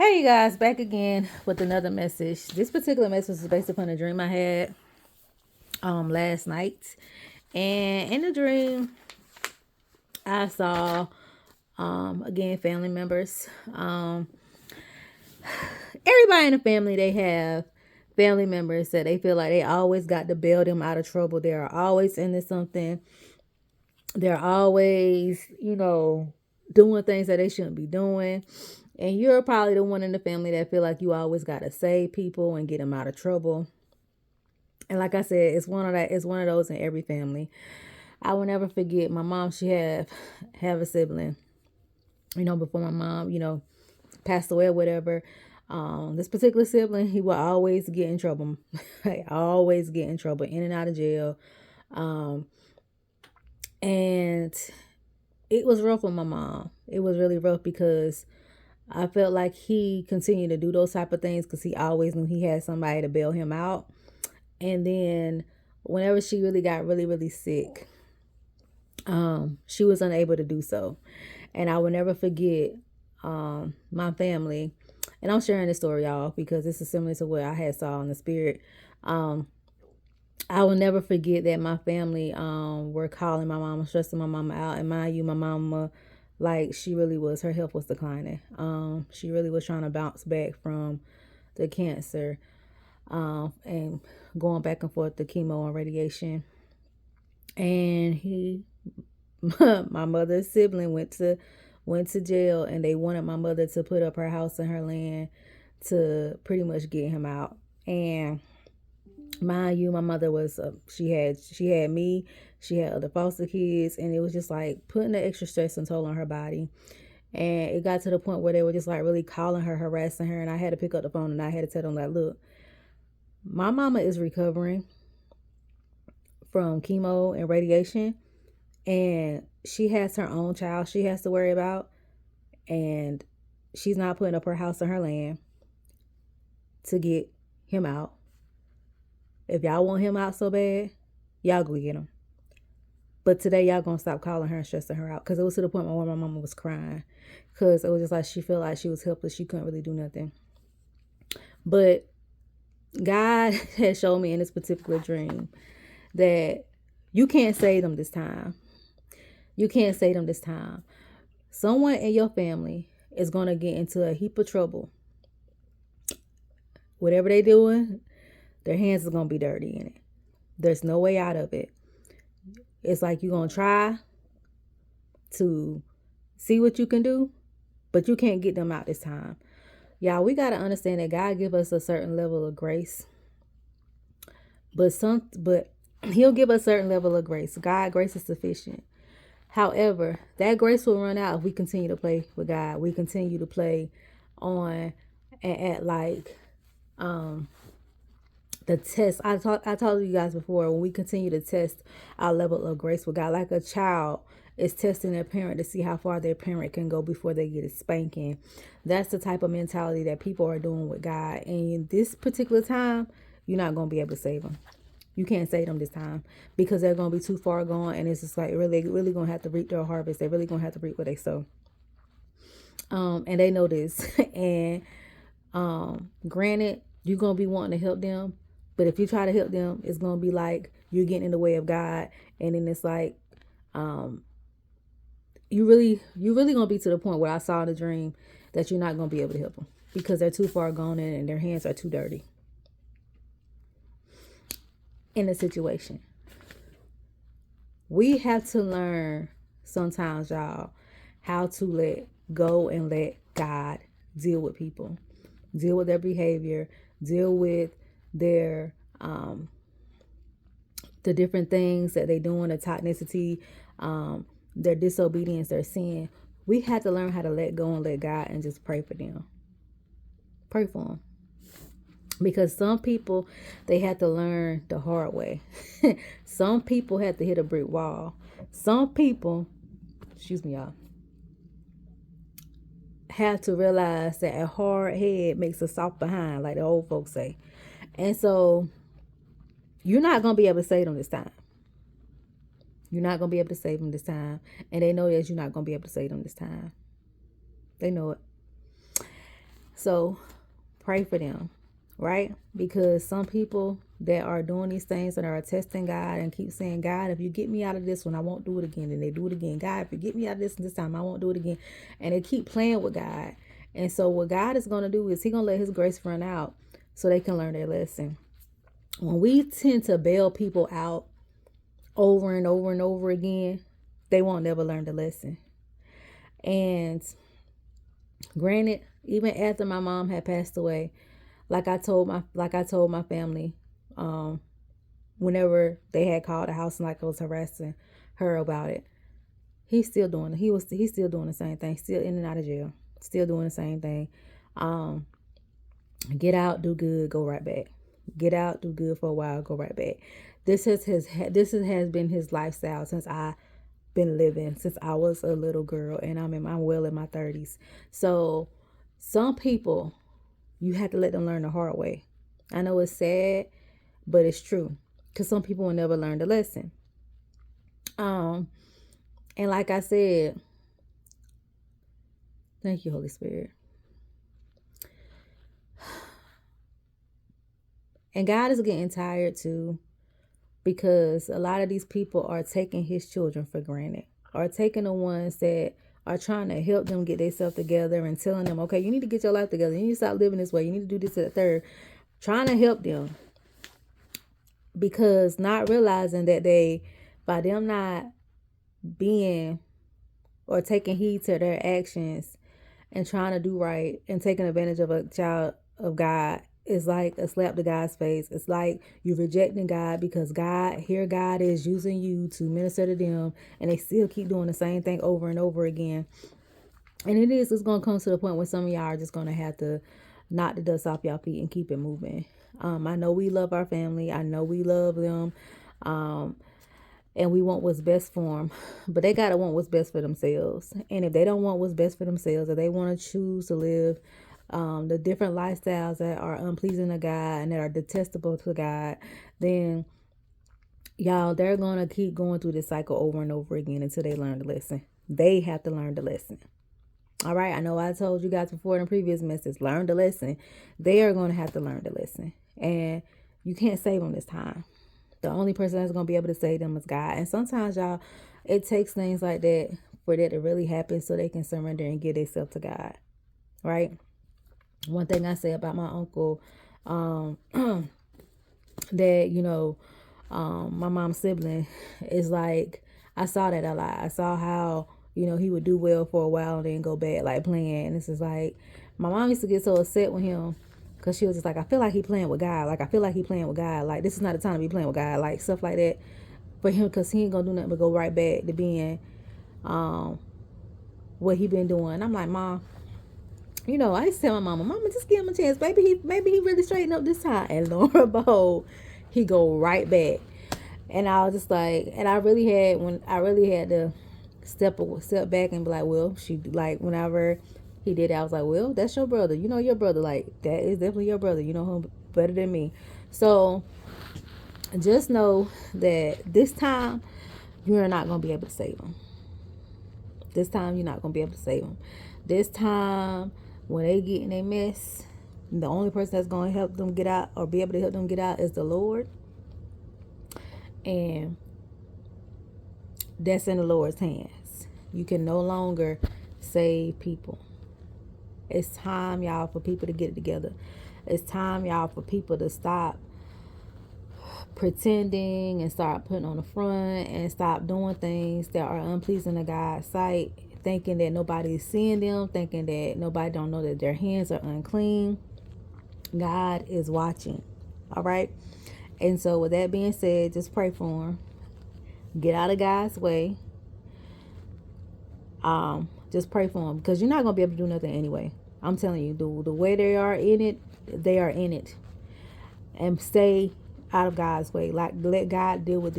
Hey, you guys, back again with another message. This particular message is based upon a dream I had last night. And in the dream, I saw again family members. Everybody in the family, they have family members that they feel like they always got to bail them out of trouble. They're always into something. They're always, doing things that they shouldn't be doing. And you're probably the one in the family that feel like you always got to save people and get them out of trouble. And like I said, it's one of those in every family. I will never forget my mom. She have a sibling. Before my mom, passed away or whatever. This particular sibling, he will always get in trouble. Always get in trouble, in and out of jail. And it was rough on my mom. It was really rough because I felt like he continued to do those type of things because he always knew he had somebody to bail him out. And then whenever she really got really, really sick, she was unable to do so. And I will never forget my family. And I'm sharing this story, y'all, because this is similar to what I had saw in the spirit. I will never forget that my family were calling my mama, stressing my mama out. And mind you, my mama, like, she really was, her health was declining. She really was trying to bounce back from the cancer and going back and forth to chemo and radiation. And my mother's sibling went to jail, and they wanted my mother to put up her house and her land to pretty much get him out. And mind you, my mother was she had me, she had other foster kids, and it was just like putting the extra stress and toll on her body. And it got to the point where they were just like really calling her, harassing her, and I had to pick up the phone and I had to tell them, like, look, my mama is recovering from chemo and radiation, and she has her own child she has to worry about, and she's not putting up her house and her land to get him out. If y'all want him out so bad, y'all go get him. But today y'all gonna stop calling her and stressing her out, because it was to the point where my mama was crying, because it was just like she felt like she was helpless. She couldn't really do nothing. But God had showed me in this particular dream that you can't save them this time. You can't save them this time. Someone in your family is going to get into a heap of trouble. Whatever they doing, their hands are going to be dirty in it. There's no way out of it. It's like you're going to try to see what you can do, but you can't get them out this time. Y'all, we got to understand that God give us a certain level of grace. But he'll give us a certain level of grace. God's grace is sufficient. However, that grace will run out if we continue to play with God. We continue to play on and at like the test. I told you guys before, when we continue to test our level of grace with God, like a child is testing their parent to see how far their parent can go before they get a spanking. That's the type of mentality that people are doing with God. And in this particular time, you're not going to be able to save them. You can't save them this time because they're going to be too far gone, and it's just like really going to have to reap their harvest. They're really going to have to reap what they sow. And they know this. And granted, you're going to be wanting to help them, but if you try to help them, it's going to be like you're getting in the way of God. And then it's like you really going to be to the point where I saw in the dream that you're not going to be able to help them because they're too far gone and their hands are too dirty in the situation. We have to learn sometimes, y'all, how to let go and let God deal with people, deal with their behavior, deal with their the different things that they doing, the toxicity, their disobedience, their sin. We have to learn how to let go and let God and just pray for them. Pray for them. Because some people, they had to learn the hard way. Some people had to hit a brick wall. Some people, excuse me, y'all, have to realize that a hard head makes a soft behind, like the old folks say. And so you're not going to be able to save them this time. You're not going to be able to save them this time. And they know that you're not going to be able to save them this time. They know it. So pray for them, right? Because some people that are doing these things and are testing God and keep saying, God, if you get me out of this one, I won't do it again. And they do it again. God, if you get me out of this time, I won't do it again. And they keep playing with God. And so what God is going to do is He's going to let His grace run out so they can learn their lesson. When we tend to bail people out over and over and over again, they won't never learn the lesson. And granted, even after my mom had passed away, like I told my family, whenever they had called the house and like I was harassing her about it, he's still doing the same thing, still in and out of jail, still doing the same thing. Get out, do good, go right back. Get out, do good for a while, go right back. This has been his lifestyle since I been living, since I was a little girl, and I'm well in my 30s. So some people, you have to let them learn the hard way. I know it's sad, but it's true, because some people will never learn the lesson. And like I said, thank you, Holy Spirit. And God is getting tired too, because a lot of these people are taking His children for granted, are taking the ones that are trying to help them get themselves together and telling them, okay, you need to get your life together. You need to stop living this way. You need to do this, that, third. Trying to help them, because not realizing that by them not being or taking heed to their actions and trying to do right and taking advantage of a child of God is like a slap to God's face. It's like you're rejecting God, because God is using you to minister to them, and they still keep doing the same thing over and over again. And it's going to come to the point where some of y'all are just going to have to knock the dust off y'all feet and keep it moving. I know we love our family. I know we love them. And we want what's best for them, but they got to want what's best for themselves. And if they don't want what's best for themselves, or they want to choose to live the different lifestyles that are unpleasing to God and that are detestable to God, then y'all, they're going to keep going through this cycle over and over again until they learn the lesson. They have to learn the lesson. All right. I know I told you guys before in a previous message, learn the lesson. They are going to have to learn the lesson, and you can't save them this time. The only person that's going to be able to save them is God. And sometimes, y'all, it takes things like that for that to really happen so they can surrender and give themselves to God. Right? One thing I say about my uncle, that, my mom's sibling, is like, I saw that a lot. I saw how, he would do well for a while and then go bad, like playing. And this is like, my mom used to get so upset with him, because she was just like, I feel like he playing with God. Like, I feel like he playing with God. Like, this is not the time to be playing with God. Like, stuff like that for him, because he ain't going to do nothing but go right back to being what he been doing. I'm like, Mom, I used to tell my mama, just give him a chance. Maybe he really straightened up this time. And lo and behold, he go right back. And I was just like, and I really had to step back and be like, well, whenever he did it, I was like, well, that's your brother. Your brother. Like, that is definitely your brother. You know him better than me. So just know that this time you're not going to be able to save him. This time you're not going to be able to save him. This time, when they get in a mess, the only person that's going to help them get out, or be able to help them get out, is the Lord. And that's in the Lord's hands. You can no longer save people. It's time, y'all, for people to get it together. It's time, y'all, for people to stop pretending and start putting on the front and stop doing things that are unpleasing to God's sight, thinking that nobody is seeing them, thinking that nobody don't know that their hands are unclean. God is watching. All right. And so with that being said, just pray for them. Get out of God's way. Just pray for them, because you're not going to be able to do nothing anyway. I'm telling you, the way they are in it. And stay out of God's way. Like, let God deal with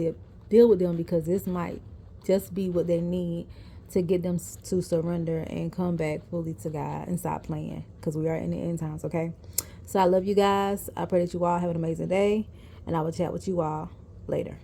them, because this might just be what they need to get them to surrender and come back fully to God and stop playing, because we are in the end times. Okay. So I love you guys. I pray that you all have an amazing day, and I will chat with you all later.